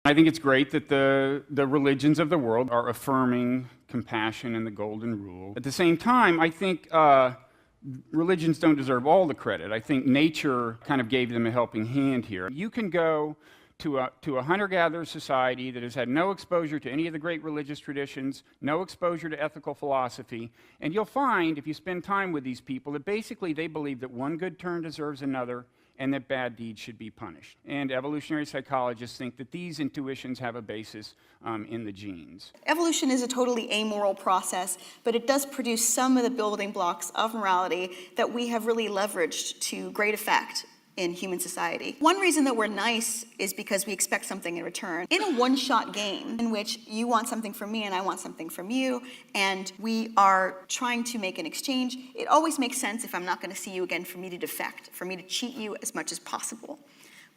I think it's great that the religions of the world are affirming compassion and the golden rule. At the same time, I think religions don't deserve all the credit. I think nature kind of gave them a helping hand here. You can go to a hunter-gatherer society that has had no exposure to any of the great religious traditions, no exposure to ethical philosophy, and you'll find, if you spend time with these people, that basically they believe that one good turn deserves another, and that bad deeds should be punished. And evolutionary psychologists think that these intuitions have a basis in the genes. Evolution is a totally amoral process, but it does produce some of the building blocks of morality that we have really leveraged to great effect in human society. One reason that we're nice is because we expect something in return. In a one-shot game in which you want something from me and I want something from you, and we are trying to make an exchange, it always makes sense, if I'm not going to see you again, for me to defect, for me to cheat you as much as possible.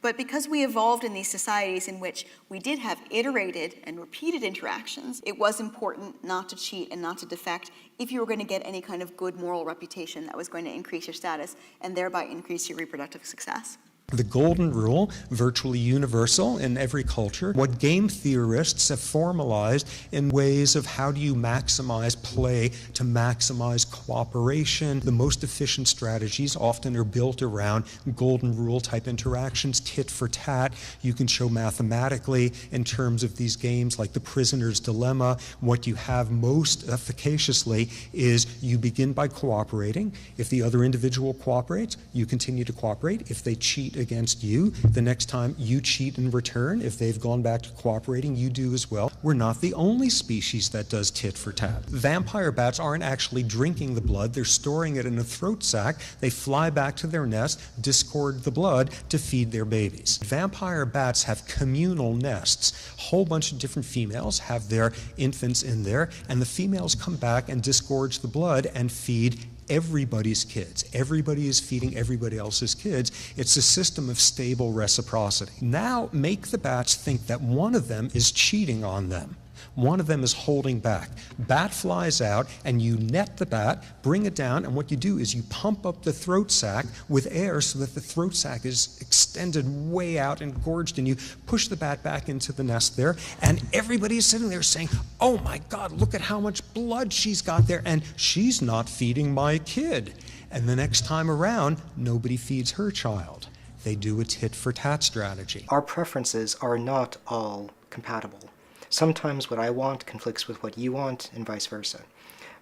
But because we evolved in these societies in which we did have iterated and repeated interactions, it was important not to cheat and not to defect if you were going to get any kind of good moral reputation that was going to increase your status and thereby increase your reproductive success. The golden rule, virtually universal in every culture, what game theorists have formalized in ways of how do you maximize play to maximize cooperation. The most efficient strategies often are built around golden rule type interactions, tit for tat. You can show mathematically in terms of these games like the prisoner's dilemma. What you have most efficaciously is you begin by cooperating. If the other individual cooperates, you continue to cooperate. If they cheat against you, the next time you cheat in return. If they've gone back to cooperating, you do as well. We're not the only species that does tit for tat. Vampire bats aren't actually drinking the blood, they're storing it in a throat sac. They fly back to their nest, disgorge the blood to feed their babies. Vampire bats have communal nests. A whole bunch of different females have their infants in there, and the females come back and disgorge the blood and feed everybody's kids. Everybody is feeding everybody else's kids. It's a system of stable reciprocity. Now make the bats think that one of them is cheating on them. One of them is holding back. Bat flies out and you net the bat, bring it down, and what you do is you pump up the throat sac with air so that the throat sac is extended way out and gorged, and you push the bat back into the nest there, and everybody is sitting there saying, oh my God, look at how much blood she's got there, and she's not feeding my kid. And the next time around, nobody feeds her child. They do a tit-for-tat strategy. Our preferences are not all compatible. Sometimes what I want conflicts with what you want, and vice versa.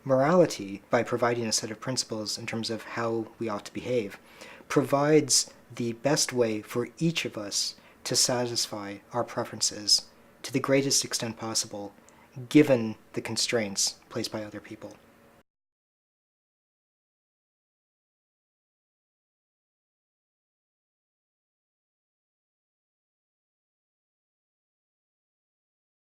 Morality, by providing a set of principles in terms of how we ought to behave, provides the best way for each of us to satisfy our preferences to the greatest extent possible, given the constraints placed by other people.